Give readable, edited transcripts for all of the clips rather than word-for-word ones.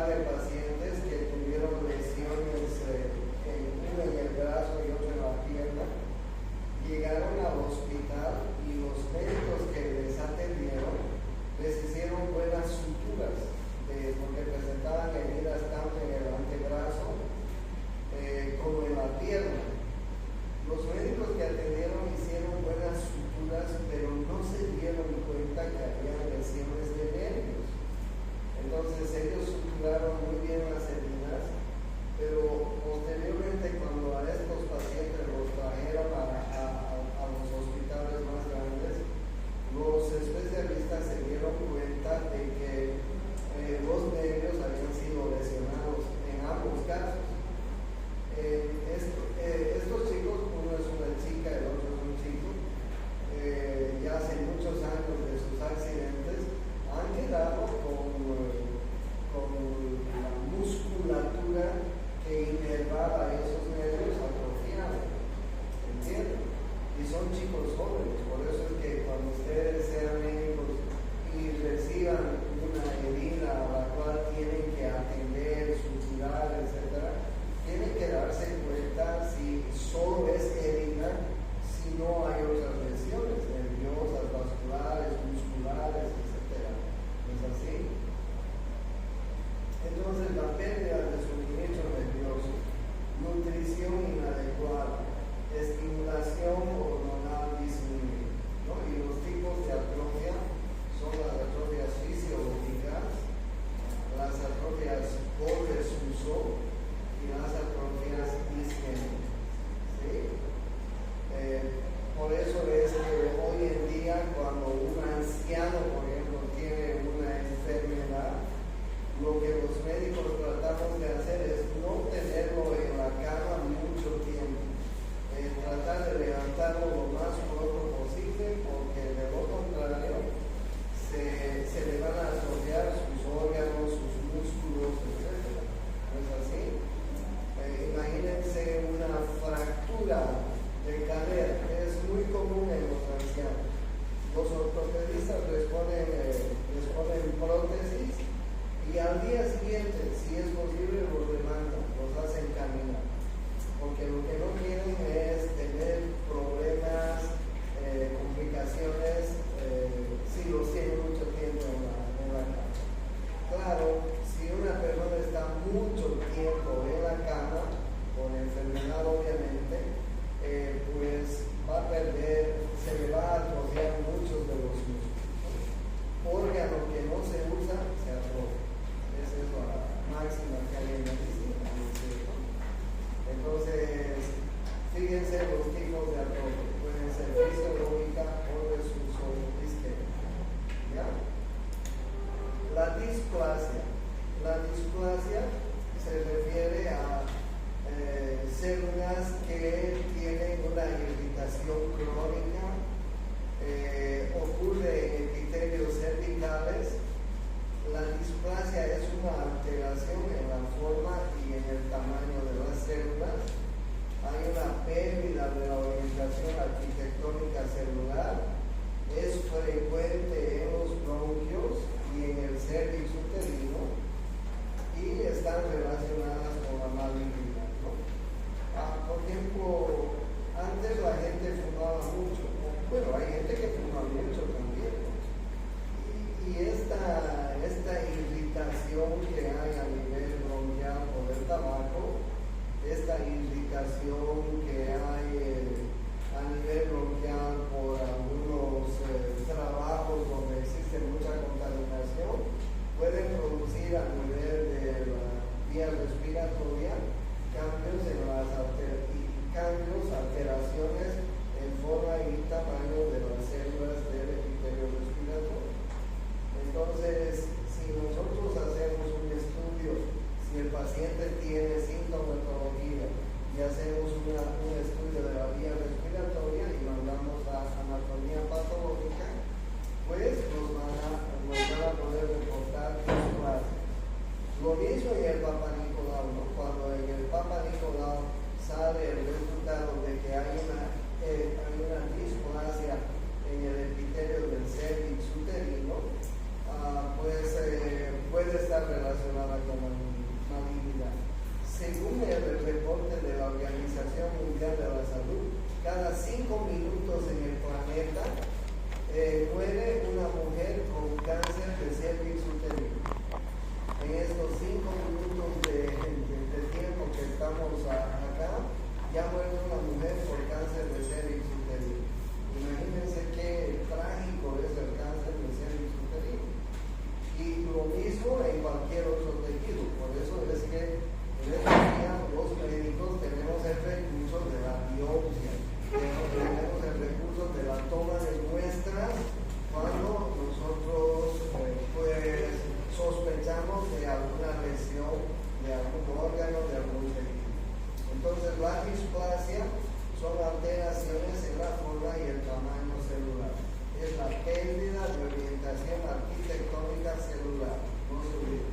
par de pacientes que tuvieron lesiones, uno en el brazo y otro en la pierna. Llegaron al hospital y los médicos que les atendieron les hicieron buenas suturas, porque presentaban heridas tanto en el antebrazo como en la pierna. Los médicos que atendieron hicieron buenas suturas, pero no se dieron cuenta que había lesiones de nervios. Entonces ellos suturaron muy bien las heridas, pero posteriormente cuando a estos pacientes los trajeron a los hospitales más grandes, los especialistas se dieron cuenta de que los nervios habían sido lesionados en ambos casos. Estos chicos, uno es una chica, el otro es un chico, ya hace muchos años de sus accidentes, han quedado con la musculatura que inervaba esos nervios atrofiados, ¿entienden? Y son chicos jóvenes, por eso es que cuando ustedes sean médicos y reciban una herida a la cual tienen que atender, suturar, etc., tienen que darse cuenta si solo es herida, si no hay otras lesiones nerviosas, vasculares, musculares, etc. ¿No es así? Entonces, la pérdida de suministro nervioso, nutrición inadecuada, estimulación hormonal disminuida, ¿no? Y los tipos de atrofia son las atrofias fisiológicas, las atrofias por desuso y las atrofias isquémicas, ¿sí? Por eso es que hoy en día cuando un anciano, por ejemplo, tiene una enfermedad, lo que los médicos tratamos de hacer es no tenerlo en la cama mucho tiempo, tratar de levantarlo lo más pronto posible, porque de lo contrario se le van a atrofiar sus órganos, sus músculos, etc. ¿No es así? Imagínense una fractura de cadera, es muy común en los ancianos. Los ortopedistas les ponen prótesis y al día siguiente, si es posible, los levantan, los hacen caminar. Porque lo que no quieren es tener problemas, complicaciones, si los tienen mucho tiempo en la cama. Claro, si una persona está mucho tiempo en la cama, con enfermedad obviamente, pues va a perder, se le va a atrofiar muchos de los músculos. Órgano que no se usa, se atrofia. Esa es la máxima que hay en medicina, ¿no es cierto? Entonces, fíjense los tipos de atrofia. Pueden ser fisiológica o desuso isquémico. ¿Ya? La displasia. La displasia se refiere a células que tienen una irritación crónica, ocurre en epitelios cervicales. La displasia es una alteración en la forma y en el tamaño de las células. Hay una pérdida de la orientación arquitectónica celular. Es frecuente en los bronquios y en el cervix uterino y están relacionadas con la malignidad, ¿no? Por ejemplo, antes la gente fumaba mucho. Bueno, hay gente que fuma mucho también, ¿no? Y esta irritación que hay a nivel bronquial por el tabaco, esta irritación que hay a nivel bronquial por algunos trabajos donde existe mucha contaminación, pueden producir a nivel de la vía respiratoria alteraciones en forma y tamaño de las células del epitelio respiratorio. Entonces, si nosotros hacemos un estudio, si el paciente tiene sintomatología y hacemos un estudio de la vía respiratoria y mandamos a anatomía patológica, pues nos van a poder reportar displasia. Lo mismo en el Papa Nicolau, ¿no? Cuando en el Papa Nicolau sale el resultado de que hay una displasia en el epitelio del cervix uterino, pues puede estar relacionada con la malignidad. Según el reporte de la Organización Mundial de la Salud, cada 5 minutos en el planeta muere una mujer con cáncer de cervix uterino. En estos 5 minutos de tiempo que estamos acá, ya muere una mujer por cáncer de cervix uterino. Imagínense qué trágico es el cáncer de cervix uterino. Y lo mismo en cualquier otro tejido. Por eso es que en estos días los médicos tenemos el recurso de la biopsia, tenemos el recurso de la toma de muestras cuando nosotros pues sospechamos de alguna lesión de algún órgano, de algún tejido. Entonces la displasia son alteraciones en la forma y el tamaño celular. Es la pérdida de orientación arquitectónica celular, no se olvide.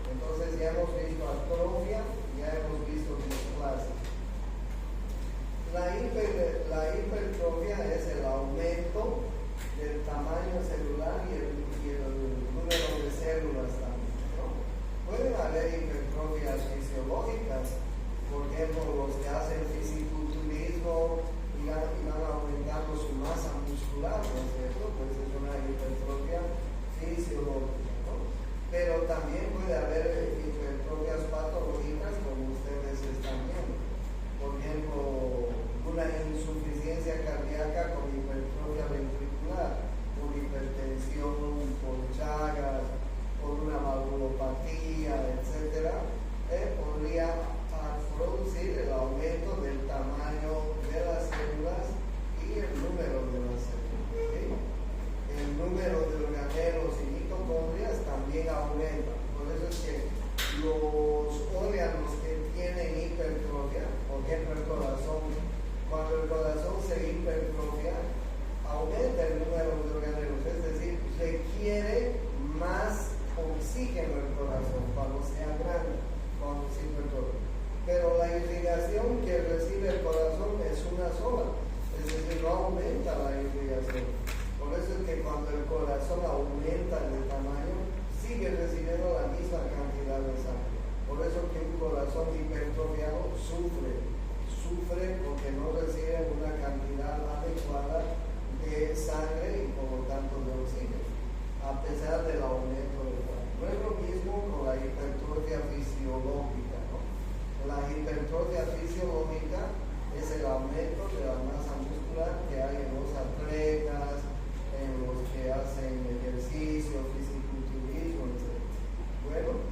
Entonces ya hemos visto atrofia, ya hemos visto displasia. La hipertrofia es el aumento del tamaño celular y el número de células también, ¿no? Pueden haber hipertrofias fisiológicas, por ejemplo, los que hacen fisiculturismo y van aumentando su masa muscular, ¿no es cierto? Pues es una hipertrofia fisiológica, ¿no? Pero también puede haber hipertrofias patológicas, como ustedes están viendo. Por ejemplo, una insuficiencia cardíaca con hipertrofia ventricular, por hipertensión, por chagas, por una valvulopatía, etc., podría producir el aumento del tamaño de las células y el número de las células. ¿Okay? El número de organelos y mitocondrias también aumenta. Por eso es que los órganos que tienen hipertrofia, por ejemplo el corazón, cuando el corazón se hipertrofia, aumenta el número de organelos, es decir, requiere más oxígeno el corazón cuando sea grande, cuando se hipertrofia. Pero la irrigación que recibe el corazón es una sola, es decir, no aumenta la irrigación. Por eso es que cuando el corazón aumenta de tamaño, sigue recibiendo la misma cantidad de sangre. Por eso que un corazón hipertrofiado sufre porque no recibe una cantidad adecuada de sangre y por lo tanto de oxígeno, a pesar del aumento del cuerpo. No es lo mismo con la hipertrofia fisiológica, ¿no? La hipertrofia fisiológica es el aumento de la masa muscular que hay en los atletas, en los que hacen ejercicio, fisiculturismo, etc. Bueno,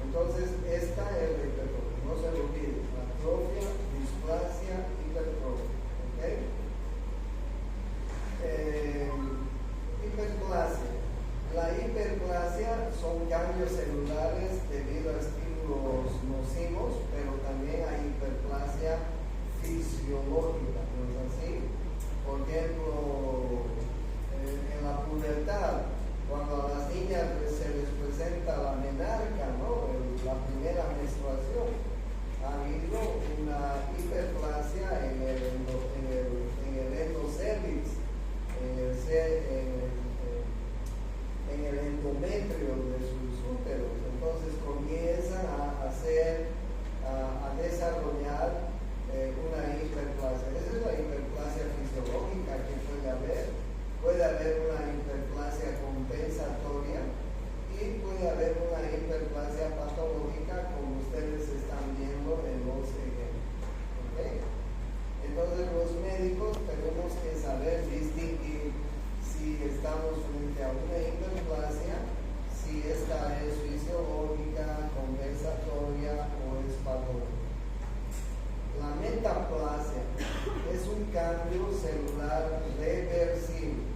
entonces esta es la hipertrofia, no se lo olvide, atrofia, displasia, hipertrofia. ¿Okay? Hiperplasia. La hiperplasia son cambios celulares debido a estímulos nocivos, pero también hay hiperplasia fisiológica, ¿no es así? Por ejemplo, en la pubertad, cuando a las niñas se les presenta la menarca, ¿no? La primera menstruación, ha habido una hiperplasia en el endocervix, en el endometrio de sus úteros. Entonces comienzan a desarrollar una hiperplasia. Esa es la hiperplasia fisiológica que puede haber. Puede haber una hiperplasia compensatoria y puede haber una hiperplasia patológica, como ustedes están viendo en los ejemplos. ¿Okay? Entonces los médicos tenemos que saber distinguir si estamos frente a una hiperplasia, si esta es fisiológica, compensatoria o es patológica. La metaplasia es un cambio celular reversible.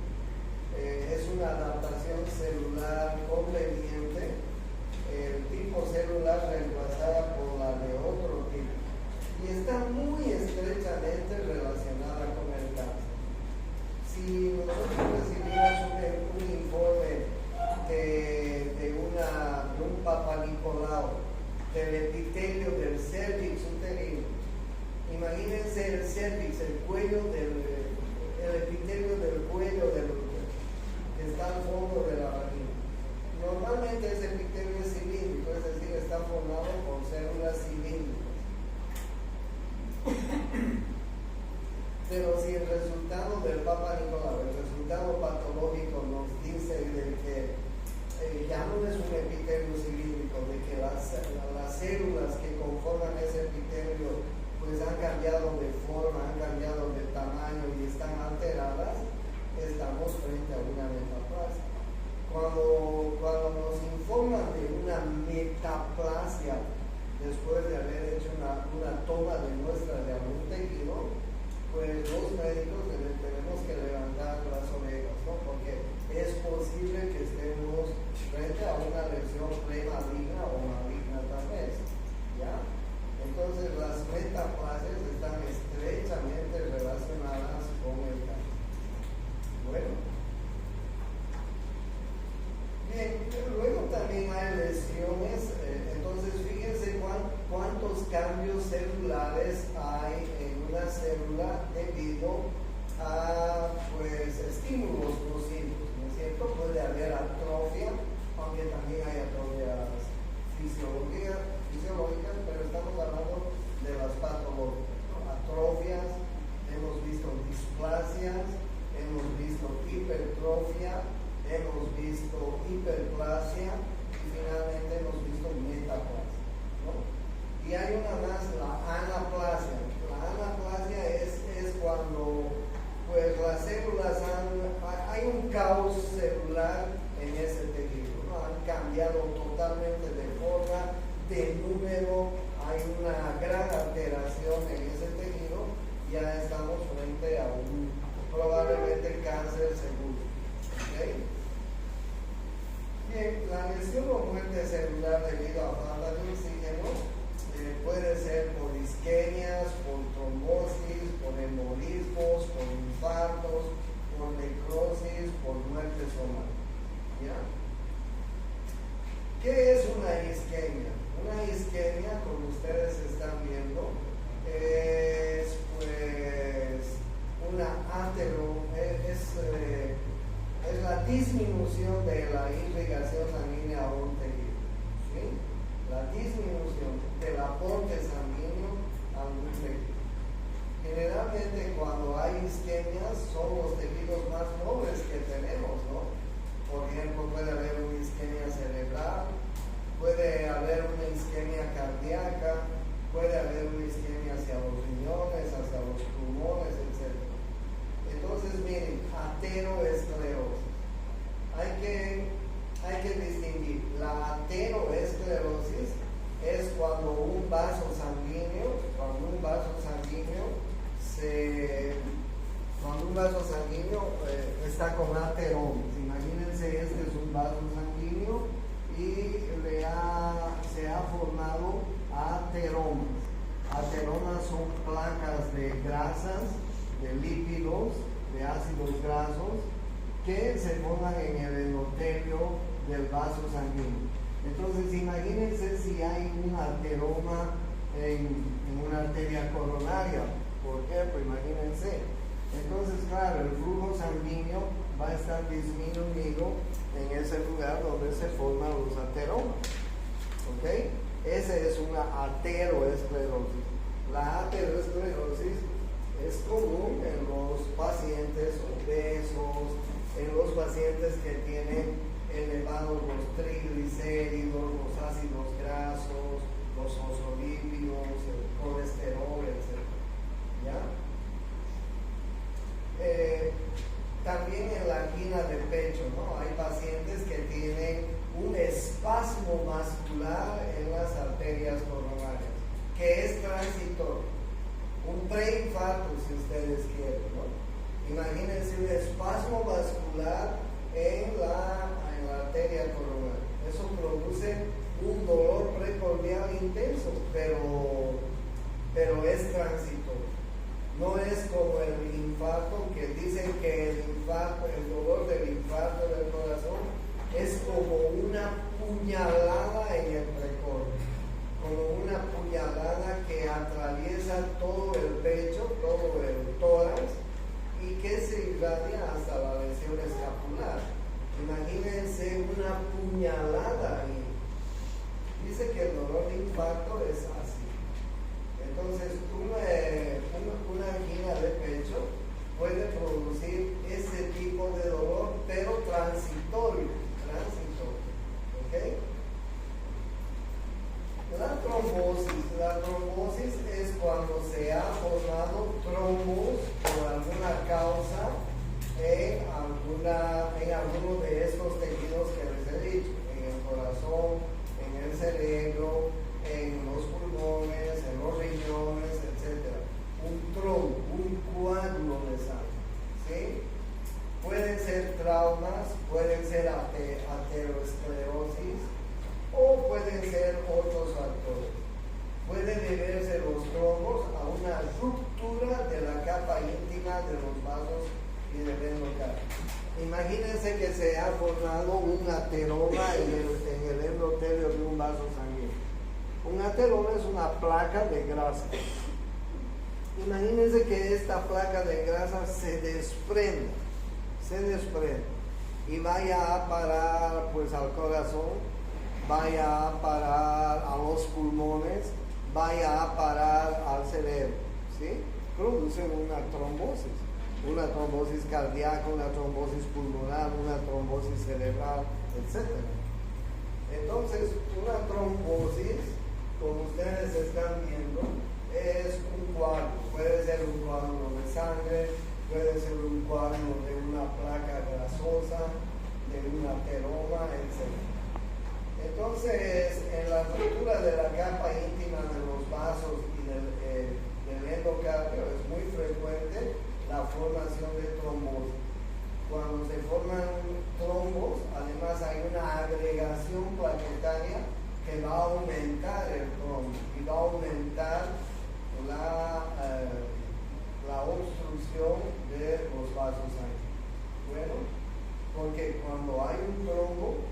Es una adaptación celular conveniente, el tipo celular reemplazada por la de otro tipo, y está muy estrechamente relacionada con el cáncer. Si nosotros recibimos un informe de un Papa Nicolau del epitelio del cervix uterino, imagínense el cervix, el epitelio del cuello del útero, que está al fondo de la vagina. Normalmente ese epitelio es cilíndrico. metaplasia después de haber hecho una toma de muestras de algún tejido, pues los médicos tenemos que levantar las orejas, ¿no? Porque es posible que estemos frente a una lesión premaligna o maligna tal vez, ¿ya? Entonces las metaplasias están estrechamente relacionadas con el cáncer. Bueno. Bien, luego también hay lesiones, entonces fíjense cuántos cambios celulares hay en una célula debido a pues estímulos nocivos, ¿no es cierto? Puede haber atrofia, aunque también hay atrofias fisiológicas, pero estamos hablando de las patológicas, ¿no? Atrofias, hemos visto displasias, hemos visto hipertrofia, hemos visto hiperplasia y finalmente hemos visto metaplasia, ¿no? Y hay una más, la anaplasia. La anaplasia es cuando pues las células hay un caos celular en ese tejido, ¿no? Han cambiado totalmente de forma, de número, hay una gran alteración en ese tejido, ya estamos frente a un probablemente cáncer seguro. ¿Okay? Bien, la lesión o muerte celular debido a falta de oxígeno puede ser por isquemias, por trombosis, por embolismos, por infartos, por necrosis, por muerte somática. ¿Ya? ¿Qué es una isquemia? Una isquemia, como ustedes están viendo, es pues una es la disminución de la irrigación sanguínea a un tejido, ¿sí? La disminución del aporte sanguíneo a un tejido. Generalmente cuando hay isquemias son los tejidos más nobles que tenemos, ¿no? Por ejemplo, puede haber una isquemia cerebral, puede haber una isquemia cardíaca, puede haber una isquemia hacia los riñones, hacia los pulmones, etc. Entonces, miren, ateroesclerosis. Hay que distinguir. La ateroesclerosis es cuando un vaso sanguíneo está con ateromas. Imagínense, este es un vaso sanguíneo y se ha formado ateromas. Ateromas son placas de grasas, de lípidos, de ácidos grasos que se forman en el endotelio del vaso sanguíneo. Entonces imagínense si hay un ateroma en una arteria coronaria, por ejemplo, imagínense. Entonces, claro, el flujo sanguíneo va a estar disminuido en ese lugar donde se forman los ateromas. ¿Ok? Esa es una ateroesclerosis. La ateroesclerosis es común en los pacientes obesos, en los pacientes que tienen elevados los triglicéridos, los ácidos grasos, los fosfolípidos, el colesterol, etc. ¿Ya? También en la angina de pecho, ¿no? Hay pacientes que tienen un espasmo vascular en las arterias coronarias, que es transitorio, un preinfarto si ustedes quieren, ¿no? Imagínense un espasmo vascular en la arteria coronaria. Eso produce un dolor precordial intenso, pero es transitorio. No es como el infarto, que dicen que el dolor del infarto del corazón es como una puñalada en el precordio, como una puñalada que atraviesa todo el pecho, todo el tórax y que se irradia hasta la lesión escapular. Imagínense una puñalada ahí. Dice que el dolor de infarto es así. Entonces, una angina de pecho puede producir ese tipo de dolor, pero transitorio. ¿Ok? La trombosis es cuando se ha formado trombos por alguna causa en alguno de estos tejidos que les he dicho, en el corazón, en el cerebro, en los pulmones, en los riñones, etc. Un trombo, un coágulo de sangre, ¿sí? Pueden ser traumas, pueden ser aterosclerosis o pueden ser otros factores. Pueden deberse los trombos a una ruptura de la capa íntima de los vasos y del endocardio. Imagínense que se ha formado un ateroma en el endotelio de un vaso sanguíneo. Un ateroma es una placa de grasa. Imagínense que esta placa de grasa se desprenda y vaya a parar pues al corazón, vaya a parar a los pulmones, vaya a parar al cerebro, ¿sí? Produce una trombosis cardíaca, una trombosis pulmonar, una trombosis cerebral, etc. Entonces, una trombosis, como ustedes están viendo, es un coágulo. Puede ser un coágulo de sangre, puede ser un coágulo de una placa grasosa, de un ateroma, etc. Entonces, en la ruptura de la capa íntima de los vasos y del endocardio es muy frecuente la formación de trombosis. Cuando se forman trombos, además hay una agregación plaquetaria que va a aumentar el trombo y va a aumentar la obstrucción de los vasos sanguíneos. Bueno, porque cuando hay un trombo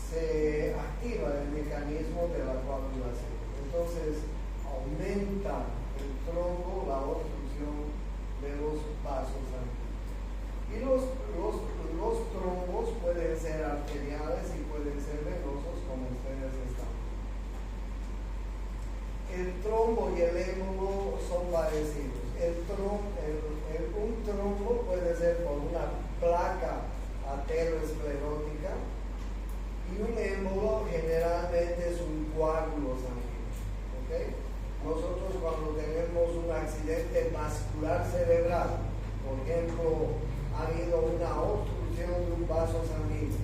se activa el mecanismo de la coagulación. Entonces aumenta el trombo, la obstrucción de los vasos sanguíneos. Y los trombos pueden ser arteriales y pueden ser venosos, como ustedes están. El trombo y el émbolo son parecidos. Un trombo puede ser por una placa aterosclerótica y un émbolo generalmente es un coágulo sanguíneo. ¿Okay? Nosotros cuando tenemos un accidente vascular cerebral, por ejemplo, ha habido una obstrucción de un vaso sanguíneo,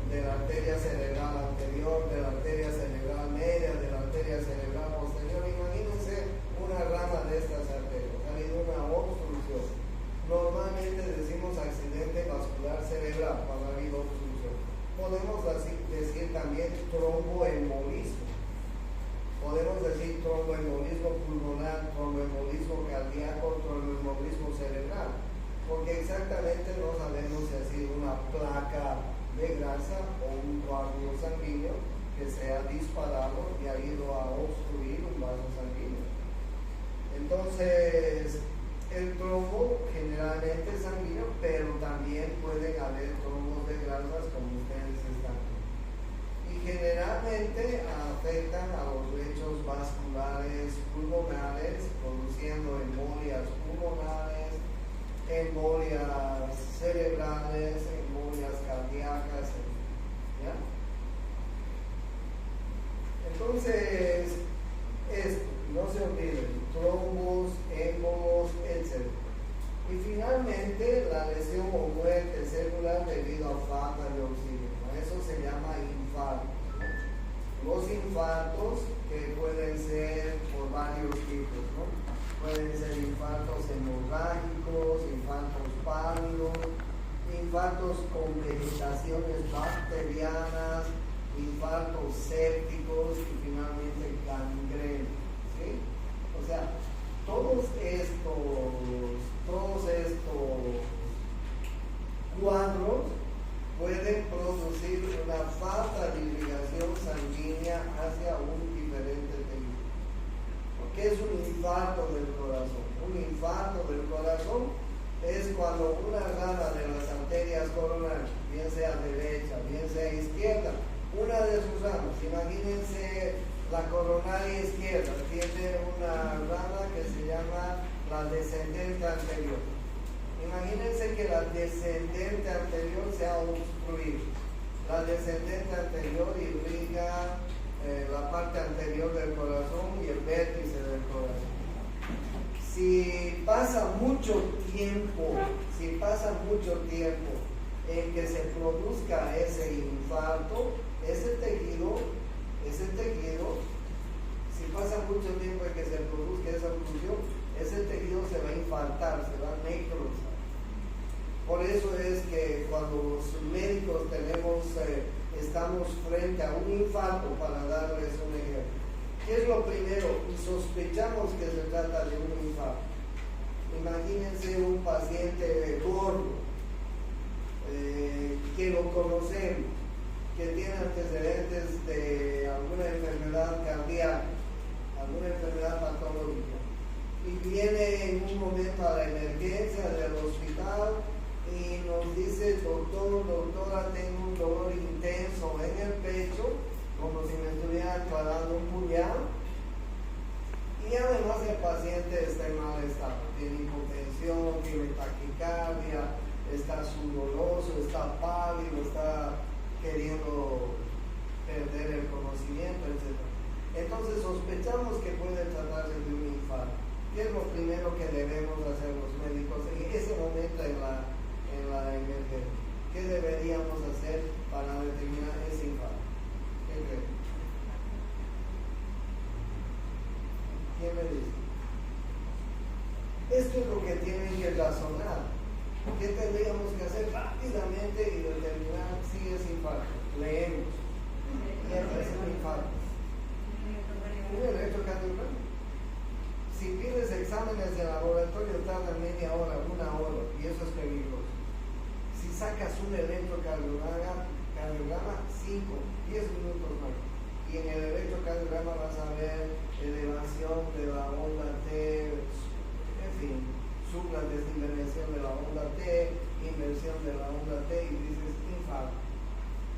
de la arteria cerebral anterior, de la arteria cerebral media, de la arteria cerebral posterior. Imagínense una rama de estas arterias, ha habido una obstrucción. Normalmente decimos accidente vascular cerebral cuando ha habido obstrucción. Podemos decir también tromboembolismo. Podemos decir tromboembolismo pulmonar, tromboembolismo cardíaco, tromboembolismo cerebral, porque exactamente no sabemos si ha sido una placa de grasa o un coágulo sanguíneo que se ha disparado y ha ido a obstruir un vaso sanguíneo. Entonces, el trombo generalmente es sanguíneo, pero también pueden haber trombos de grasas, como ustedes están viendo. Y generalmente afectan a los lechos vasculares pulmonares, produciendo embolias pulmonares, embolias cerebrales, embolias cardíacas, ¿ya? Entonces, esto, no se olviden, trombos, émbolos, etc. Y finalmente, la lesión o muerte celular debido a falta de oxígeno. Eso se llama infarto. Los infartos, que pueden ser por varios tipos, ¿no? Pueden ser infartos hemorrágicos, infartos pálidos, infartos con vegetaciones bacterianas, infartos sépticos y finalmente gangrena, ¿sí? O sea, todos estos cuadros pueden producir una falta de irrigación sanguínea hacia un diferente tejido. ¿Qué es un infarto del corazón? Un infarto del corazón es cuando una rama de las arterias coronarias, bien sea derecha, bien sea izquierda, una de sus ramas, imagínense la coronaria izquierda, tiene una rama que se llama la descendente anterior. Imagínense que la descendente anterior se ha obstruido. La descendente anterior irriga la parte anterior del corazón y el vértice del corazón. Si pasa mucho tiempo en que se produzca ese infarto, ese ¿Qué es lo primero? Sospechamos que se trata de un infarto. Imagínense un paciente gordo, que lo conocemos, que tiene antecedentes de alguna enfermedad cardíaca, alguna enfermedad patológica, y viene en un momento a la emergencia del hospital y nos dice: doctor, doctora, tengo un dolor intenso en el pecho, como si me estuvieran clavando un puñal, y además el paciente está en mal estado, tiene hipotensión, tiene taquicardia, está sudoroso, está pálido, está queriendo perder el conocimiento, etc. Entonces sospechamos que puede tratarse de un infarto. ¿Qué es lo primero que debemos hacer los médicos en ese momento en la emergencia? ¿Qué deberíamos hacer para determinar ese infarto? ¿Qué creen? ¿Quién me dice? Esto es lo que tienen que razonar. ¿Qué tendríamos que hacer rápidamente y determinar si es infarto? Leemos. ¿Qué es un infarto? Un electrocardiograma. Si pides exámenes de laboratorio tardan media hora, una hora, y eso es peligroso. Si sacas un electrocardiograma, 5, 10 minutos más. Y en el electrocardiograma vas a ver elevación de la onda T, en fin, la desinversión de la onda T, inversión de la onda T, y dices infarto.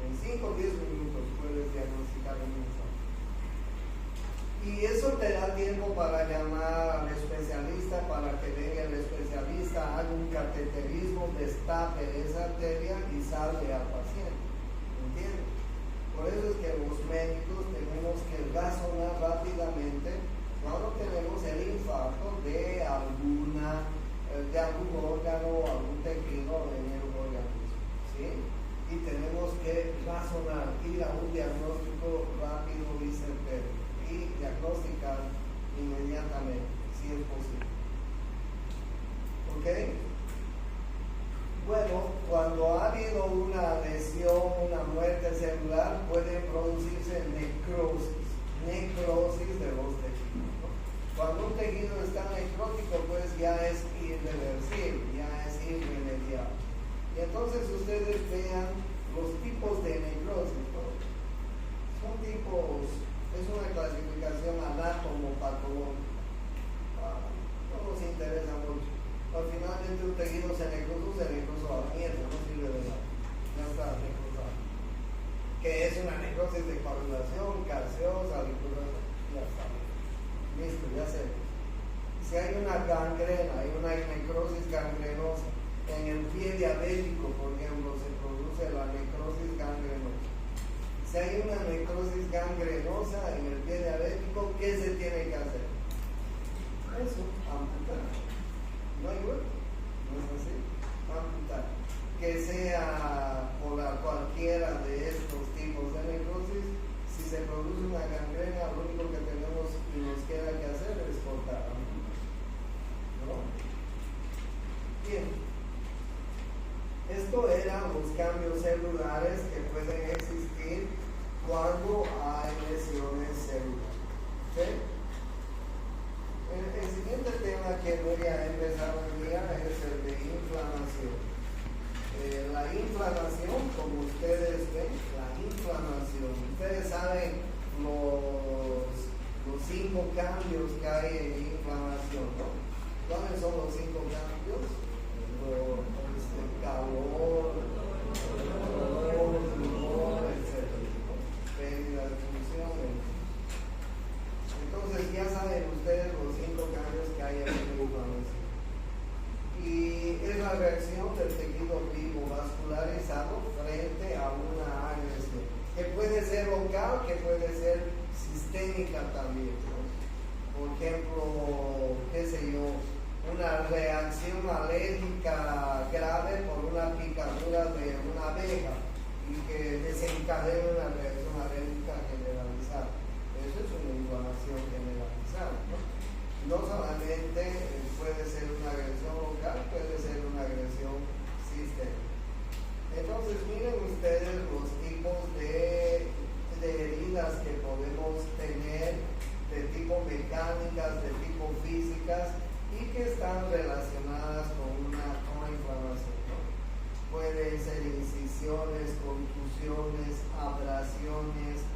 En 5 o 10 minutos puedes diagnosticar un infarto. Y eso te da tiempo para llamar al especialista, para que venga el especialista, haga un cateterismo, destape esa arteria y salve al paciente. ¿Entiendes? Por eso es que los médicos tenemos que razonar rápidamente cuando tenemos el infarto de algún órgano o algún tejido en el organismo, ¿sí? Y tenemos que razonar, ir a un diagnóstico rápido y certero y diagnosticar inmediatamente, si es posible. ¿Ok? Bueno, cuando ha habido una lesión, una muerte celular, puede producirse necrosis de los tejidos, ¿no? Cuando un tejido está necrótico, pues ya es irreversible, ya es irremediable. Y entonces ustedes vean los tipos de necrosis, ¿no? Son tipos, es una clasificación anátomo-patológica. No nos interesa mucho. Al finalmente un tejido se necrosó a la mierda, no sirve de nada. Ya está necrosado. Que es una necrosis de coagulación, gaseosa, ya está. Listo, ya sé. Si hay una gangrena, hay una necrosis gangrenosa, en el pie diabético, por ejemplo, se produce la necrosis gangrenosa. Si hay una necrosis gangrenosa en el pie diabético, ¿qué se tiene que hacer? Eso, amputar. No hay hueco, no es así. Amputar. Que sea por cualquiera de estos tipos de necrosis, si se produce una gangrena, lo único que tenemos y nos queda que hacer es cortar. ¿No? Bien. Esto eran los cambios celulares que pueden existir cuando hay lesiones celulares. ¿Sí? El siguiente tema que voy a empezar hoy día es el de inflamación. La inflamación, como ustedes ven, la inflamación. Ustedes saben los 5 cambios que hay en inflamación, ¿no? ¿Cuáles son los 5 cambios? Calor, dolor, etc. Pérdida de función. Entonces ya saben ustedes los 5 cambios que hay en la inflamación. Y es la reacción del tejido vivo vascularizado frente a una agresión, que puede ser local, que puede ser sistémica también, ¿no? Por ejemplo, qué sé yo, una reacción alérgica grave por una picadura de una abeja y que desencadena una reacción alérgica generalizada. Eso es una inflamación generalizada, ¿no? No solamente puede ser una agresión local, puede ser una agresión sistémica. Entonces miren ustedes los tipos de heridas que podemos tener mecánicas de tipo físicas y que están relacionadas con una inflamación, ¿no? Pueden ser incisiones, contusiones, abrasiones,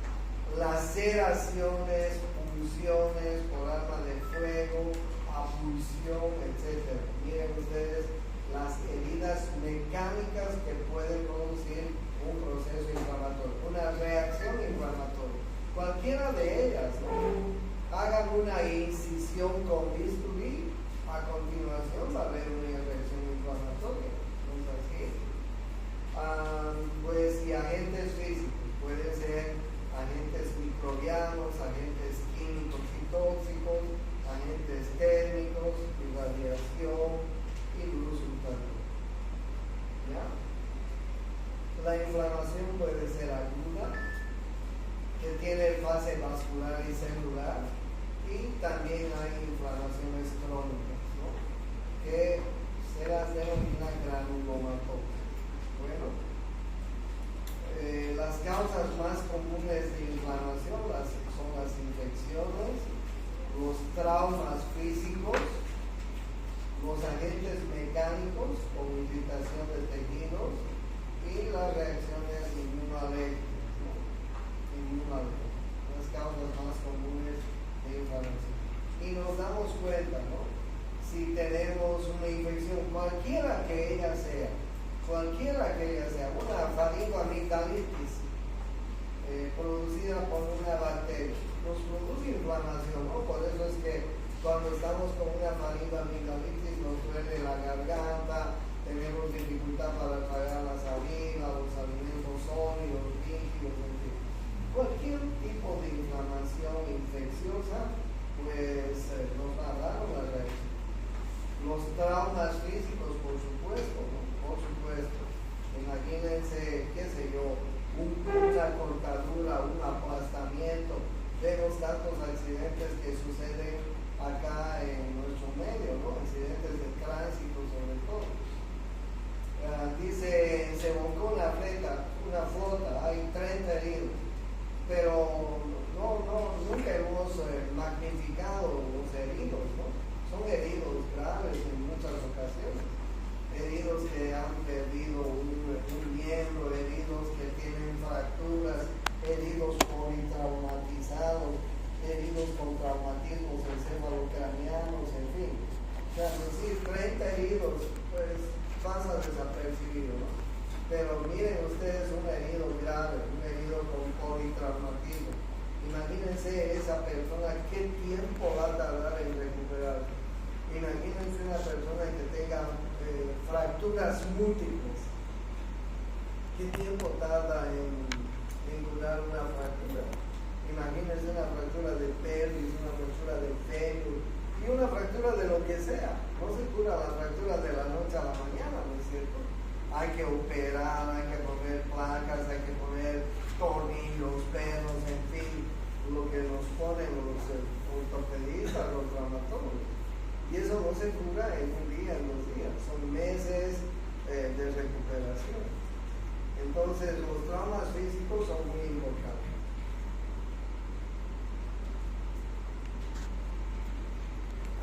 laceraciones, punciones por arma de fuego, abulsión, etc. Miren ustedes las heridas mecánicas que pueden producir un proceso inflamatorio, una reacción inflamatoria. Cualquiera de ellas, ¿no? Hagan una incisión con bisturí, a continuación va a haber una reacción inflamatoria. ¿No es así? Pues y agentes físicos, pueden ser agentes microbianos, agentes químicos y tóxicos, agentes térmicos, irradiación y luz ultravioleta. ¿Ya? La inflamación puede ser aguda, que tiene fase vascular y celular, y también hay inflamaciones crónicas, ¿no? Que se las denomina granulomatosis. Bueno, las causas más comunes de inflamación son las infecciones, los traumas físicos, los agentes mecánicos con irritación de tejidos y las reacciones inmunológicas, ¿no? Las causas más comunes de inflamación. Y nos damos cuenta, ¿no? Si tenemos una infección, cualquiera que ella sea, una faringoamigdalitis producida por una bacteria, nos produce inflamación, ¿no? Por eso es que cuando estamos con una faringoamigdalitis nos duele la garganta, tenemos dificultad para tragar la saliva, los alimentos sólidos, líquidos, en fin. Cualquier tipo de inflamación infecciosa, pues nos va a dar una reacción. Los traumas físicos, por supuesto, ¿no? Por supuesto. Imagínense, qué sé yo, una cortadura, un aplastamiento. Vemos tantos accidentes que suceden acá en nuestro medio, ¿no? Accidentes de tránsito sobre todo. Dice, se volcó una flota, hay 30 heridos, pero nunca hemos magnificado los heridos, ¿no? Son heridos graves en muchas ocasiones, heridos que han perdido un miembro, heridos que tienen fracturas, heridos politraumatizados, heridos con traumatismos encefalocranianos, en fin. O sea, decir 30 heridos, pues pasa desapercibido, ¿no? Pero miren ustedes un herido grave, un herido con politraumatismo. Imagínense esa persona, qué tiempo va a tardar en recuperarse. Imagínense una persona que tenga fracturas múltiples. ¿Qué tiempo tarda en curar una fractura? Imagínense una fractura de pelvis, una fractura de fémur y una fractura de lo que sea. No se cura la fractura de la noche a la mañana, ¿no es cierto? Hay que operar, hay que poner placas, hay que poner tornillos, pelos, en fin, lo que nos ponen los ortopedistas, los traumatólogos. Y eso no se cura en un día, en 2 días, son meses de recuperación. Entonces los traumas físicos son muy importantes.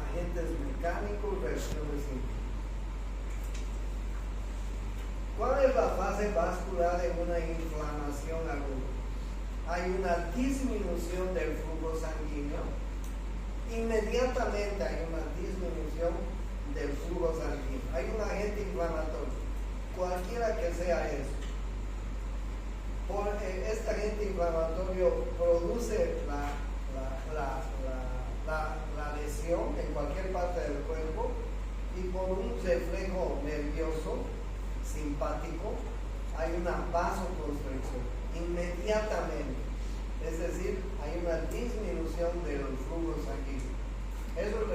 Agentes mecánicos, reacciones químicas. ¿Cuál es la fase vascular de una inflamación aguda? Hay una disminución del flujo sanguíneo. Inmediatamente hay una disminución del flujo sanguíneo. Hay un agente inflamatorio, cualquiera que sea eso. Este agente inflamatorio produce la lesión en cualquier parte del cuerpo y por un reflejo nervioso simpático hay una vasoconstricción inmediatamente, es decir, hay una disminución del flujo sanguíneo. Eso es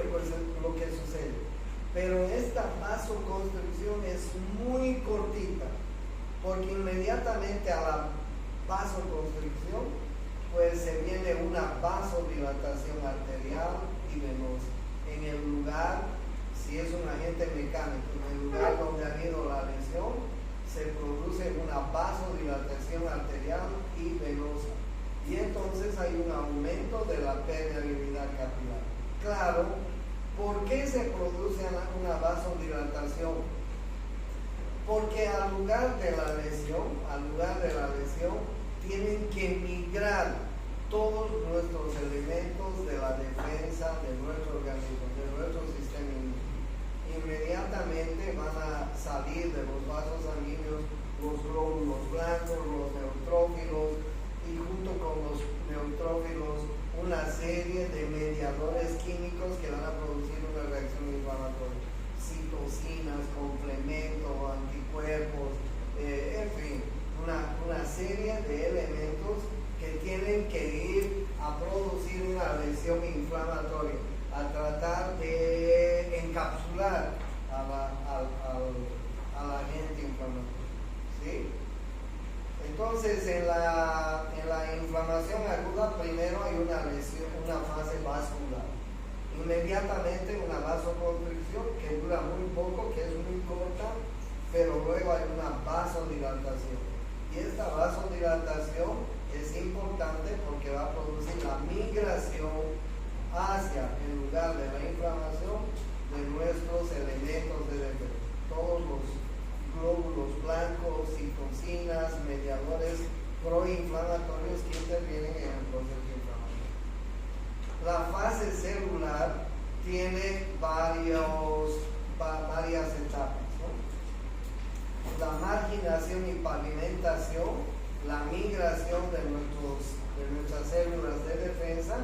lo que sucede, pero esta vasoconstricción es muy cortita, porque inmediatamente a la vasoconstricción pues se viene una vasodilatación arterial y venosa en el lugar, si es un agente mecánico, en el lugar donde ha habido la lesión, se produce una vasodilatación arterial y venosa. Y entonces hay un aumento de la permeabilidad capilar. claro por qué se produce una vasodilatación. Porque al lugar de la lesión, tienen que migrar todos nuestros elementos de la defensa de nuestro organismo, de nuestro sistema inmune. Inmediatamente van a salir de los vasos sanguíneos los glóbulos blancos, los neutrófilos, y junto con los neutrófilos una serie de mediadores químicos que van a producir una reacción inflamatoria. Citocinas, complementos, anticuerpos, en fin, una serie de elementos que tienen que ir a producir una lesión inflamatoria, a tratar de encapsular al agente inflamatorio. ¿Sí? Entonces, en la inflamación aguda, primero hay una lesión, una fase vascular. Inmediatamente una vasoconstricción que dura muy poco, que es muy corta, pero luego hay una vasodilatación. Y esta vasodilatación es importante porque va a producir la migración hacia el lugar de la inflamación de nuestros elementos de defensa. Todos los glóbulos blancos, citocinas, mediadores proinflamatorios que intervienen en el proceso inflamatorio. La fase celular tiene varias etapas, ¿no? La marginación y pavimentación, la migración de nuestras células de defensa,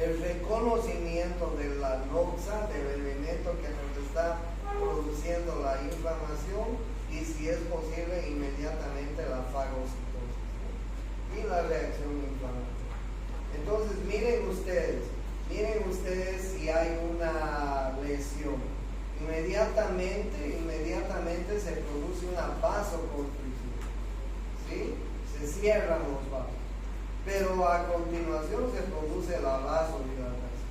el reconocimiento de la noxa, del elemento que nos está produciendo la inflamación, y si es posible inmediatamente la fagocitosis, ¿no? Y la reacción inflamatoria. Entonces miren ustedes si hay una lesión. Inmediatamente se produce una vasoconstricción, ¿sí? Se cierran los vasos, pero a continuación se produce la vasodilatación,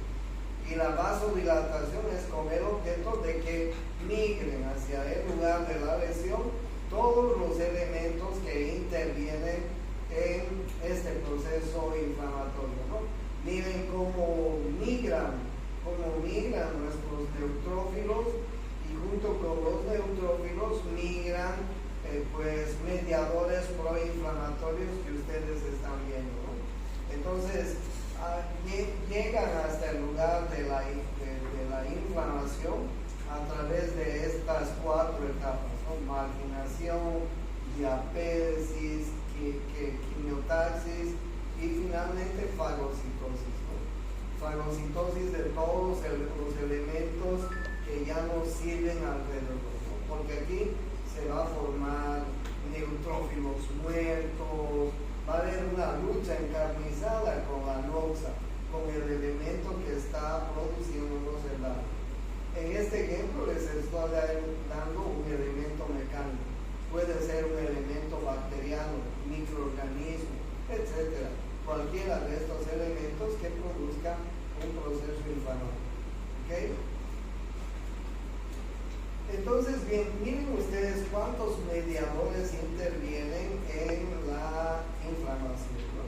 y la vasodilatación es con el objeto de que migren hacia el lugar de la lesión todos los elementos que intervienen en este proceso inflamatorio, ¿no? Miren cómo migran nuestros neutrófilos, y junto con los neutrófilos migran mediadores proinflamatorios que ustedes están viendo, ¿no? Entonces llegan hasta el lugar de la inflamación a través de estas 4 etapas, ¿no? Marginación, diapéresis, quimiotaxis y finalmente fagocitosis, ¿no? Fagocitosis de todos los elementos que ya no sirven alrededor, ¿no? Porque aquí se va a formar neutrófilos muertos, va a haber una lucha encarnizada con la noxa, con el elemento que está produciéndonos el daño. En este ejemplo les estoy dando un elemento mecánico, puede ser un elemento bacteriano, microorganismo, etc. Cualquiera de estos elementos que produzca un proceso inflamatorio. ¿Okay? Entonces, bien, miren ustedes cuántos mediadores intervienen en la inflamación, ¿no?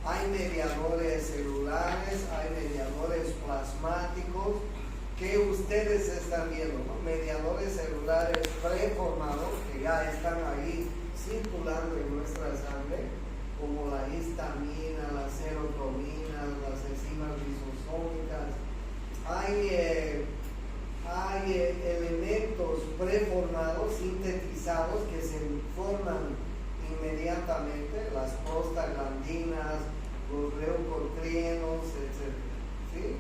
Hay mediadores celulares, hay mediadores plasmáticos que ustedes están viendo, ¿no? Mediadores celulares preformados que ya están ahí circulando en nuestra sangre, como la histamina, las serotominas, las enzimas lisosómicas. Hay elementos preformados, sintetizados, que se forman inmediatamente, las prostaglandinas, los leucotrienos, etc. ¿Sí?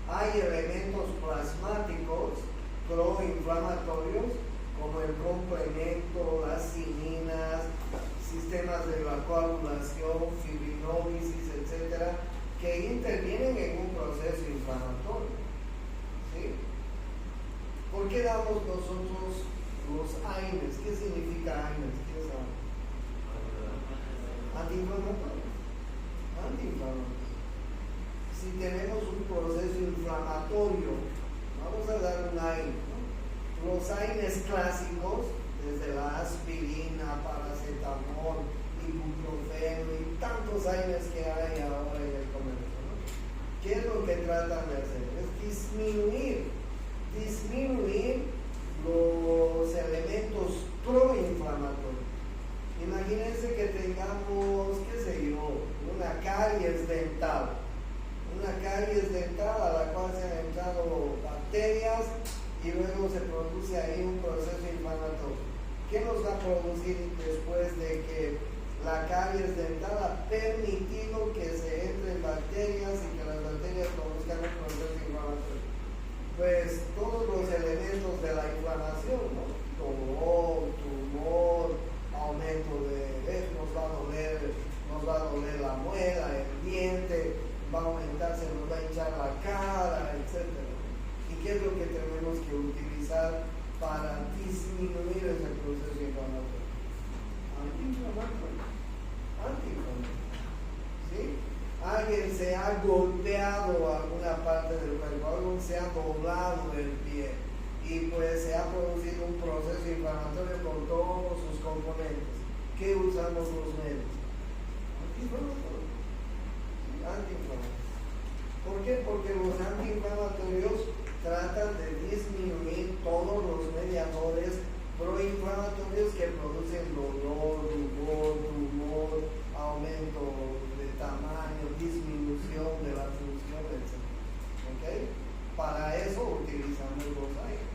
Hay elementos plasmáticos proinflamatorios como el complemento, las cininas, sistemas de la coagulación, fibrinólisis, etc., que intervienen en un proceso inflamatorio. ¿Sí? ¿Por qué damos nosotros los AINES? ¿Qué significa AINES? ¿Qué saben? Antiinflamatorios. Si tenemos un proceso inflamatorio, vamos a dar un AINE, ¿no? Los AINES clásicos, desde la aspirina, paracetamol, ibuprofeno y tantos AINES que hay ahora en el comercio, ¿no? ¿Qué es lo que tratan de hacer? Es disminuir los elementos proinflamatorios. Imagínense que tengamos, qué sé yo, una caries dental a la cual se han entrado bacterias y luego se produce ahí un proceso inflamatorio. ¿Qué nos va a producir después de que la caries dental ha permitido que se entren bacterias y que las bacterias produzcan un proceso inflamatorio? Pues todos los elementos de la inflamación, ¿no? Dolor, tumor, aumento nos va a doler la muela, el diente, va a aumentar, se nos va a hinchar la cara, etc. ¿Y qué es lo que tenemos que utilizar para disminuir ese proceso inflamatorio? Antiinflamatorio. ¿Sí? Alguien se ha golpeado alguna parte del cuerpo, alguien se ha doblado el pie y pues se ha producido un proceso inflamatorio con todos sus componentes. ¿Qué usamos los médicos? Antiinflamatorios. ¿Por qué? Porque los antiinflamatorios tratan de disminuir todos los mediadores proinflamatorios que producen dolor, rubor, tumor, aumento de tamaño, disminución de la función, etc. ¿Okay? Para eso utilizamos los aires.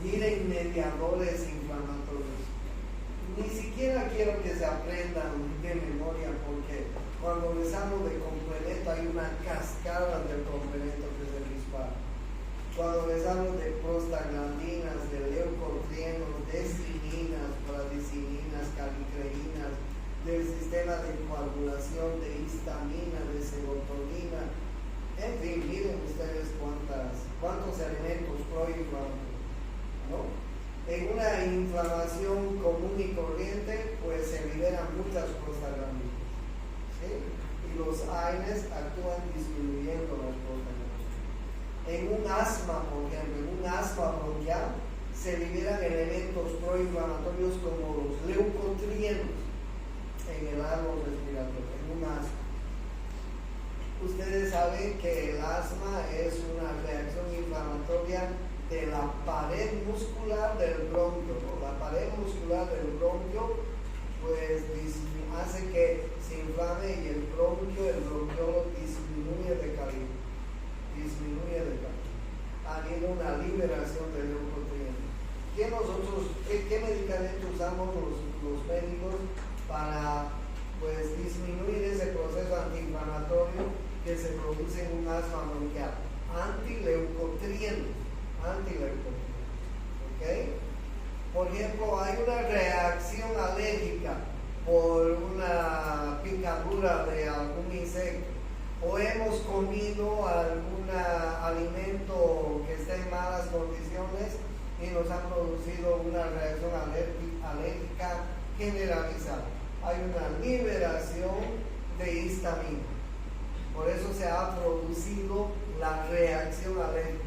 Miren, mediadores inflamatorios. Ni siquiera quiero que se aprendan de memoria, porque cuando les hablo de complemento hay una cascada de complemento que se dispara. Cuando les hablo de prostaglandinas, de leucotrienos, de cininas, bradicininas, calicreínas, del sistema de coagulación, de histamina, de serotonina, en fin, miren ustedes cuántos elementos proinflamatorios, ¿no? En una inflamación común y corriente, pues se liberan muchas prostaglandinas, ¿sí? Y los AINES actúan disminuyendo las prostaglandinas. En un asma, por ejemplo, en un asma bronquial, se liberan elementos proinflamatorios como los leucotrienos en el árbol respiratorio, en un asma. Ustedes saben que el asma es una reacción inflamatoria de la pared muscular del bronquio, ¿no? La pared muscular del bronquio pues hace que se inflame y el bronquiolo disminuye de calidad. Ha habido una liberación de leucotrienos. ¿Qué medicamento usamos los médicos para pues disminuir ese proceso antiinflamatorio que se produce en un asma bronquial? Antileucotrienos. ¿Okay? Por ejemplo, hay una reacción alérgica por una picadura de algún insecto, o hemos comido algún alimento que esté en malas condiciones y nos ha producido una reacción alérgica generalizada. Hay una liberación de histamina. Por eso se ha producido la reacción alérgica.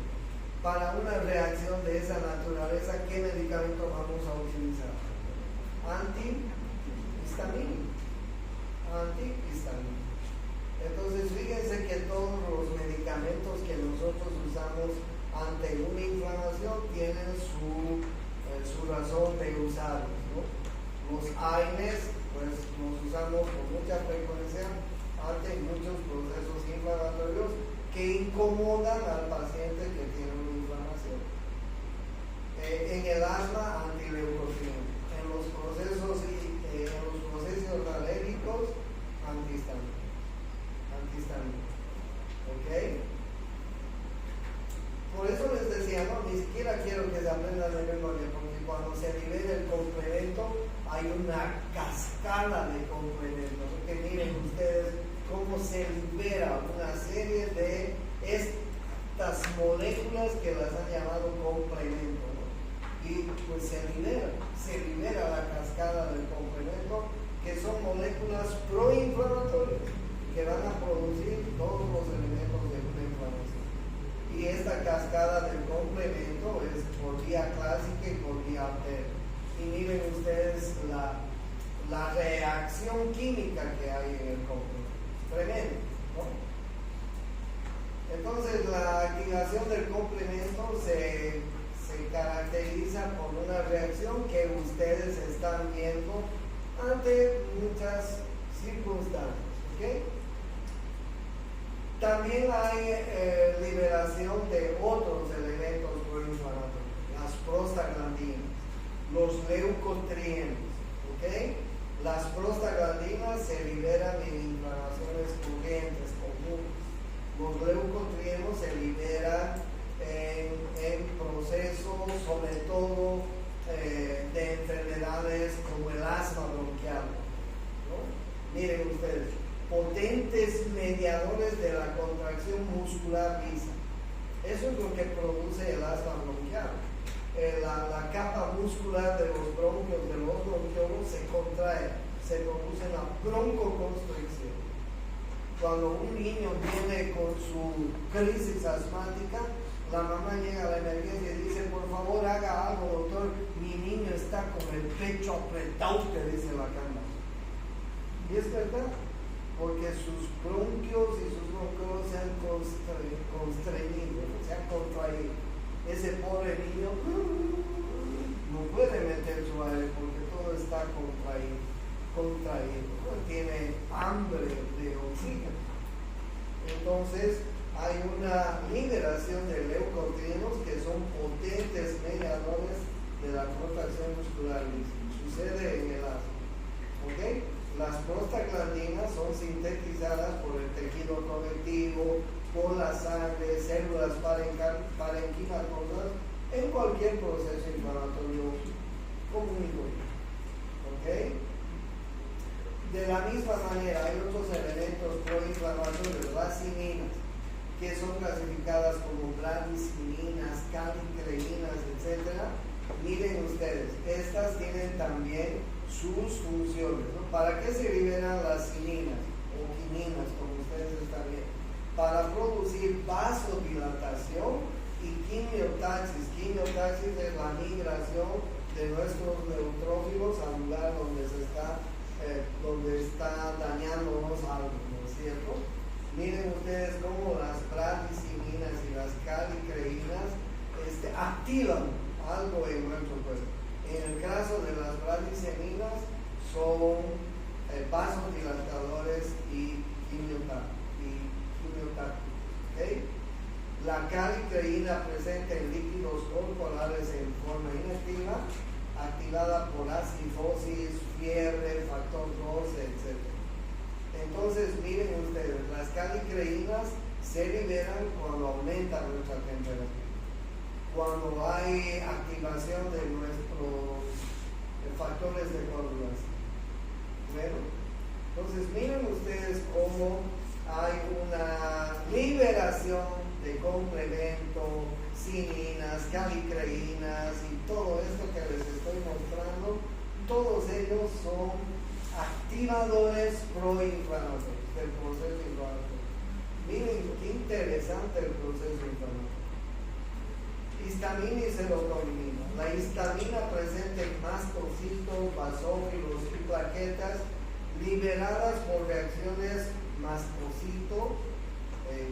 Para una reacción de esa naturaleza, ¿qué medicamento vamos a utilizar? Antihistamínico. Entonces, fíjense que todos los medicamentos que nosotros usamos ante una inflamación tienen su razón de usarlos, ¿no? Los AINES, pues los usamos con mucha frecuencia ante muchos procesos inflamatorios que incomodan al paciente que tiene una inflamación. En el asma, antileucotrieno. En los procesos alérgicos, antihistamínicos. ¿Ok? Por eso les decía, no, ni siquiera quiero que se aprendan de memoria, porque cuando se libera el complemento hay una cascada de complementos. Porque miren ustedes cómo se libera una serie de estas moléculas que las han llamado complemento, ¿no? Y pues se libera la cascada del complemento, que son moléculas proinflamatorias que van a producir todos los elementos de una inflamación. Y esta cascada del complemento es por vía clásica y por vía alterna. Y miren ustedes la reacción química que hay en el complemento. Tremendo, ¿no? También hay liberación de otros elementos proinflamatorios, las prostaglandinas, los leucotrienos, ¿ok? Las prostaglandinas se liberan en inflamaciones corrientes comunes. Los leucotrienos se liberan en procesos, sobre todo de enfermedades como el asma bronquial, ¿no? Miren ustedes, potentes mediadores de la contracción muscular lisa. Eso es lo que produce el asma bronquial. La capa muscular de los bronquios, de los bronquiolos, se contrae, se produce una broncoconstricción. Cuando un niño viene con su crisis asmática, la mamá llega a la emergencia y dice: por favor, haga algo, doctor, mi niño está con el pecho apretado, que dice la cama. Y es verdad, porque sus bronquios y sus bronquiolos se han constreñido, se han contraído. Ese pobre niño no puede meter su aire porque todo está contraído, ¿no? Tiene hambre de oxígeno. Entonces hay una liberación de leucotrienos que son potentes mediadores de la contracción muscular lisa. Sucede en el asma, ¿ok? Las prostaglandinas son sintetizadas por el tejido conectivo, por la sangre, células parenquimatosas, en cualquier proceso inflamatorio común y corriente. ¿Ok? De la misma manera, hay otros elementos proinflamatorios, raciminas, que son clasificadas como bradiciminas, calicreínas, etc. Miren ustedes, estas tienen también sus funciones, ¿no? ¿Para qué se liberan las ciminas o quininas, como ustedes están viendo? Para producir vasodilatación y quimiotaxis. Quimiotaxis es la migración de nuestros neutrófilos al lugar donde está dañándonos algo, ¿no es cierto? Miren ustedes cómo las bradiciminas y las calicreínas activan algo en nuestro cuerpo. En el caso de las bradiciminas son vasodilatadores y quimiotácticos. ¿Okay? La calicreína presente en líquidos corporales en forma inactiva, activada por acidosis, fiebre, factor 12, etc. Entonces, miren ustedes, las calicreínas se liberan cuando aumenta nuestra temperatura, cuando hay activación de nuestros factores de coagulación. Bueno, entonces miren ustedes cómo hay una liberación de complemento, cininas, calicreínas y todo esto que les estoy mostrando. Todos ellos son activadores proinflamatorios del proceso inflamatorio. Miren qué interesante el proceso inflamatorio. Histamina y serotonina. La histamina presente en mastocitos, basófilos y plaquetas, liberadas por reacciones mastocito,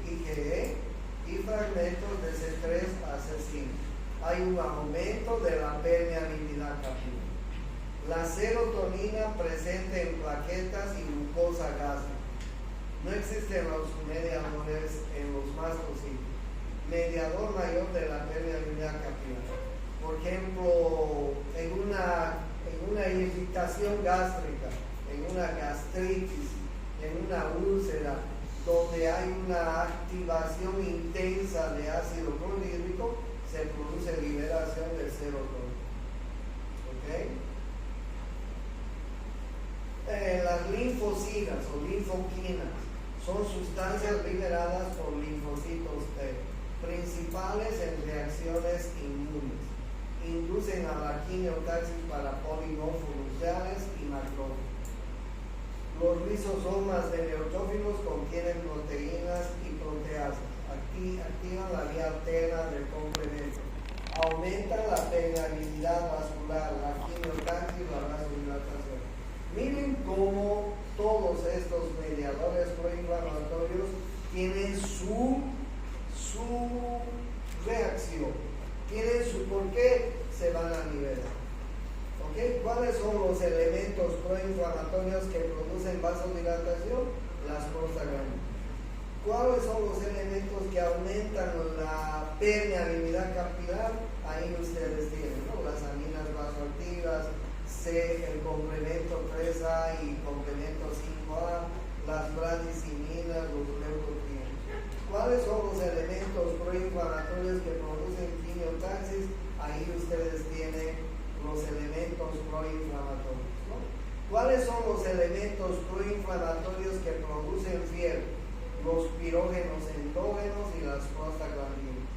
IgE y fragmentos de C3 asesino. Hay un aumento de la permeabilidad capilar. La serotonina presente en plaquetas y glucosa gástrica. No existen los mediadores en los mastocitos. Mediador mayor de la permeabilidad capilar. Por ejemplo, en una irritación gástrica, en una gastritis, en una úlcera, donde hay una activación intensa de ácido clorhídrico, se produce liberación de serotonina. ¿Ok? Las linfocinas o linfoquinas son sustancias liberadas por linfocitos T, principales en reacciones inmunes. Inducen a la quimiotaxis para polimorfonucleares y macrófagos. Los rizosomas de neutrófilos contienen proteínas y proteasas. Activan la vía alterna del complemento. Aumentan la permeabilidad vascular, la quimiotaxis y la vasodilatación. Miren cómo todos estos mediadores proinflamatorios tienen su reacción, tienen su por qué se van a liberar. ¿Okay? ¿Cuáles son los elementos proinflamatorios que producen vasodilatación? Las prostaglandinas. ¿Cuáles son los elementos que aumentan la permeabilidad capilar? Ahí ustedes tienen, ¿no? Las aminas vasoactivas, el complemento 3A y complemento 5A, las bradicininas, los leucotrienos. ¿Cuáles son los elementos proinflamatorios que producen quimiotaxis? Ahí ustedes tienen los elementos proinflamatorios, ¿no? ¿Cuáles son los elementos proinflamatorios que producen fiebre? Los pirógenos endógenos y las prostaglandinas.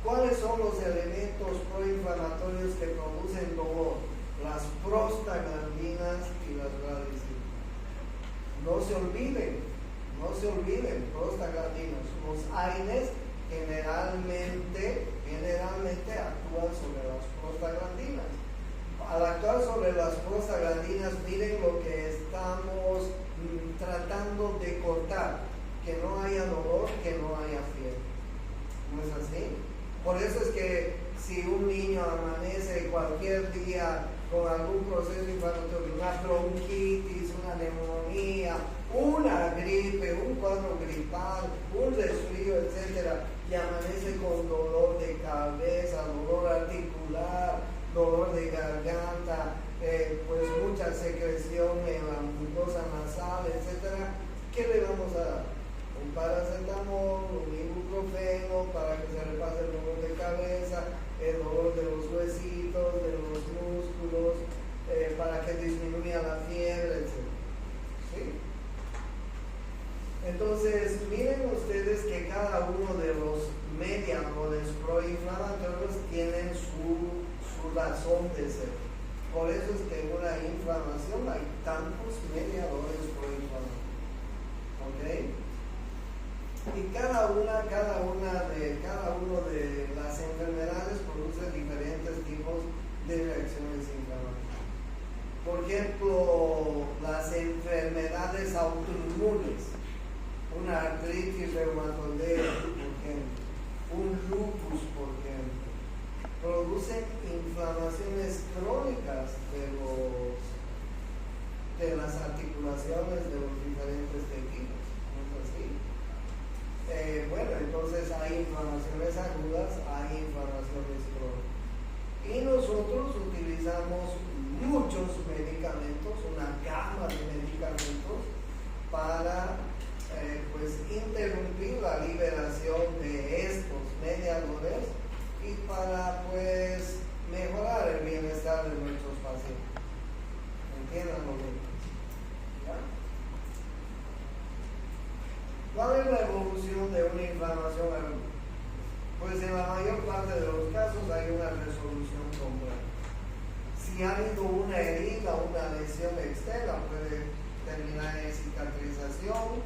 ¿Cuáles son los elementos proinflamatorios que producen dolor? Las prostaglandinas y las bradicinas. No se olviden, prostaglandinas. Los AINES generalmente actúan sobre las prostaglandinas. Al actuar sobre las prostaglandinas, miren lo que estamos tratando de cortar. Que no haya dolor, que no haya fiebre. ¿No es así? Por eso es que si un niño amanece cualquier día con algún proceso inflamatorio, una bronquitis, una neumonía, una gripe, un cuadro gripal, un resfrío, etc., y amanece con dolor de cabeza, dolor articular, dolor de garganta, pues mucha secreción en la mucosa nasal, etc., ¿qué le vamos a dar? Un paracetamol, un ibuprofeno para que se le pase el dolor de cabeza, el dolor de los huesitos, de los músculos, para que disminuya la fiebre, etc. ¿Sí? Entonces, miren ustedes que cada uno de los mediadores proinflamatorios tienen su razón de ser. Por eso es que en una inflamación hay tantos mediadores proinflamatorios. ¿Ok? Y cada uno de las enfermedades produce diferentes tipos de reacciones inflamatorias. Por ejemplo, las enfermedades autoinmunes, una artritis reumatoidea, por ejemplo, un lupus, por ejemplo, producen inflamaciones crónicas de las articulaciones de los diferentes tejidos. ¿No es así? Bueno, entonces hay inflamaciones agudas, hay inflamaciones crónicas. Y nosotros utilizamos muchos medicamentos, una gama de medicamentos para pues interrumpir la liberación de estos mediadores y para pues mejorar el bienestar de nuestros pacientes. ¿Entiendan lo que es? ¿Cuál es la evolución de una inflamación aguda? Pues en la mayor parte de los casos hay una resolución completa. Si ha habido una herida, una lesión externa, puede terminar en cicatrización,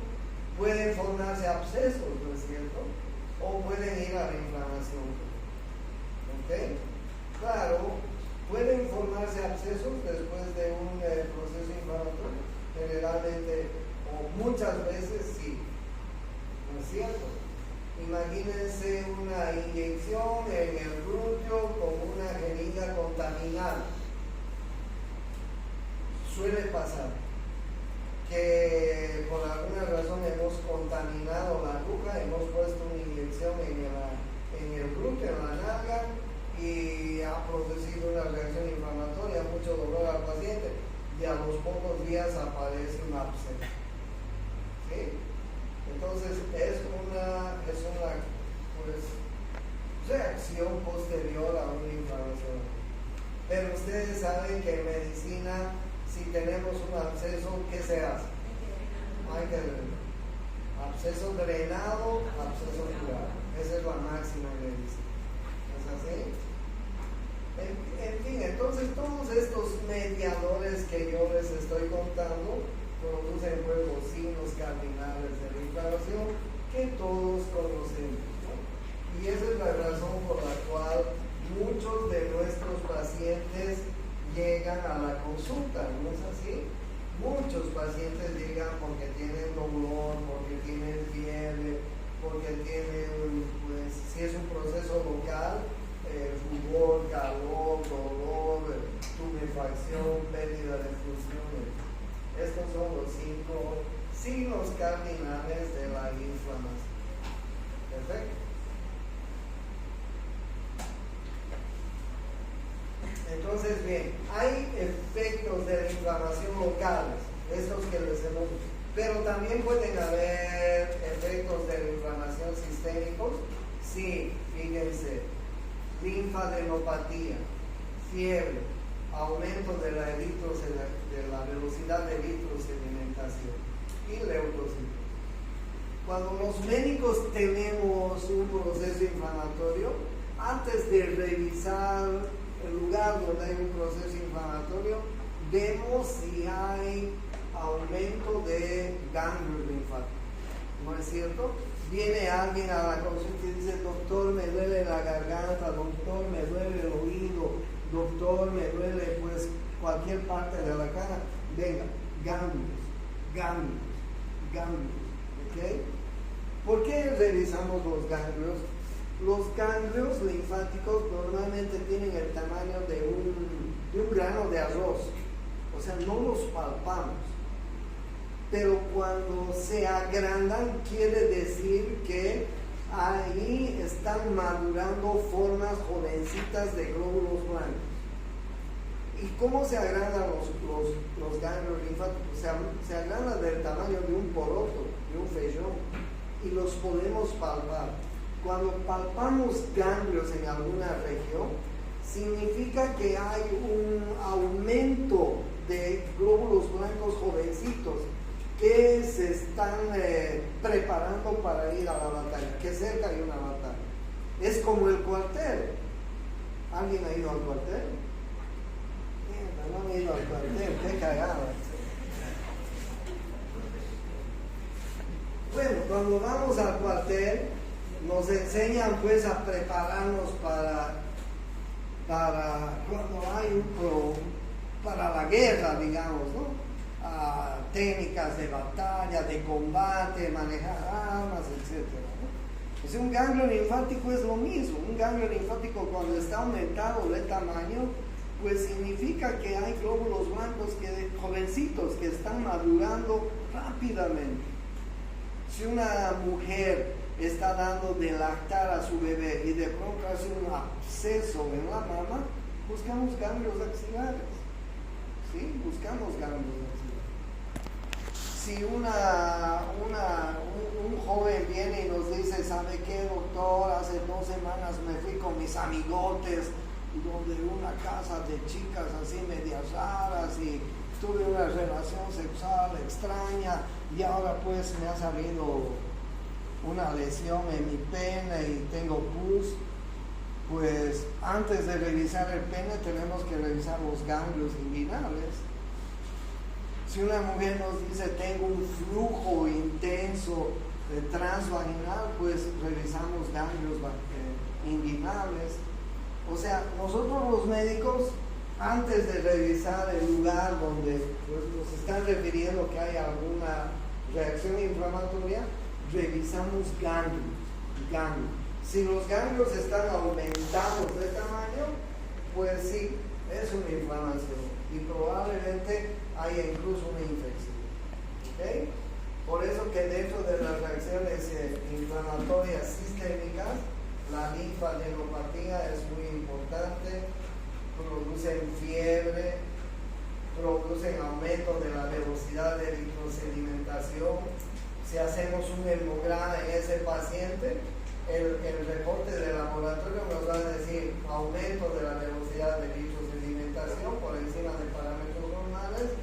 pueden formarse abscesos, ¿no es cierto? O pueden ir a la inflamación. ¿Ok? Claro, pueden formarse abscesos después de un proceso inflamatorio. Generalmente, o muchas veces sí. ¿No es cierto? Imagínense una inyección en el glúteo con una jeringa contaminada. Suele pasar que por alguna razón hemos contaminado la aguja, hemos puesto una inyección en el glúteo, en la nalga, y ha producido una reacción inflamatoria, mucho dolor al paciente, y a los pocos días aparece un absceso. ¿Sí? Entonces es una pues, reacción posterior a una inflamación. Pero ustedes saben que en medicina, si tenemos un absceso, ¿qué se hace? Hay que drenar. Absceso drenado, absceso curado. Esa es la máxima medicina. ¿Es así? En fin, entonces todos estos mediadores que yo les estoy contando producen pues los signos cardinales de la inflamación que todos conocemos, ¿no? Y esa es la razón por la cual muchos de nuestros pacientes llegan a la consulta, ¿no es así? Muchos pacientes llegan porque tienen dolor, porque tienen fiebre, porque tienen, pues, si es un proceso local, rubor, calor, dolor, tumefacción, pérdida de funciones. Estos son los 5 signos cardinales de la inflamación. bien, hay efectos de la inflamación locales, estos que les hemos, pero también pueden haber efectos de la inflamación sistémicos. Sí, fíjense, linfadenopatía, fiebre, aumento de la velocidad de eritrosedimentación y leucocitos. Cuando los médicos tenemos un proceso inflamatorio, antes de revisar el lugar donde hay un proceso inflamatorio, vemos si hay aumento de ganglios linfáticos. ¿No es cierto? Viene alguien a la consulta y dice: doctor, me duele la garganta, doctor, me duele el oído, doctor, me duele pues cualquier parte de la cara. Venga, ganglios, ¿ok? ¿Por qué revisamos los ganglios? Los ganglios linfáticos normalmente tienen el tamaño de un grano de arroz, o sea, no los palpamos. Pero cuando se agrandan, quiere decir que ahí están madurando formas jovencitas de glóbulos blancos. ¿Y cómo se agrandan los ganglios linfáticos? Se agrandan del tamaño de un poroto, de un feyón, y los podemos palpar. Cuando palpamos ganglios en alguna región, significa que hay un aumento de glóbulos blancos jovencitos que se están preparando para ir a la batalla, que cerca hay una batalla. Es como el cuartel. ¿Alguien ha ido al cuartel? No he ido al cuartel, qué cagada. Bueno, cuando vamos al cuartel, nos enseñan pues a prepararnos para cuando hay para la guerra, digamos, ¿no? Técnicas de batalla, de combate, manejar armas, etc. ¿no? Pues un ganglio linfático es lo mismo. Un ganglio linfático, cuando está aumentado de tamaño, pues significa que hay glóbulos blancos jovencitos que están madurando rápidamente. Si una mujer está dando de lactar a su bebé y de pronto hace un absceso en la mama, buscamos ganglios axilares. ¿Sí? Buscamos ganglios axilares. Si un joven viene y nos dice: ¿sabe qué, doctor? Hace 2 semanas me fui con mis amigotes de una casa de chicas así medias raras y tuve una relación sexual extraña y ahora pues me ha salido una lesión en mi pene y tengo pus. Pues antes de revisar el pene tenemos que revisar los ganglios inguinales. Si una mujer nos dice: tengo un flujo intenso transvaginal, pues revisamos ganglios inguinales. O sea, nosotros los médicos, antes de revisar el lugar donde pues, nos están refiriendo que hay alguna reacción inflamatoria, revisamos ganglios. Si los ganglios están aumentados de tamaño, pues sí, es una inflamación y probablemente haya incluso una infección. ¿Okay? Por eso que dentro de las reacciones inflamatorias sistémicas, la linfadenopatía es muy importante, producen fiebre, producen aumento de la velocidad de eritrosedimentación. Si hacemos un hemograma en ese paciente, el reporte de laboratorio nos va a decir aumento de la velocidad de eritrosedimentación por encima de parámetros normales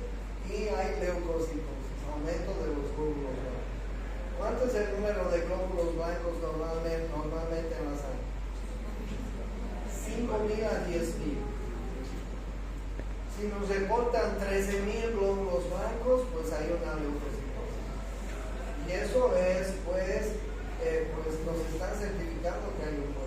y hay leucocitosis, aumento de los glóbulos blancos. ¿Cuánto es el número de glóbulos blancos normalmente en la sangre? 5.000 a 10.000. Si nos reportan 13.000 glóbulos blancos, pues hay una leucocitosis. Y eso es, pues nos están certificando que hay un problema.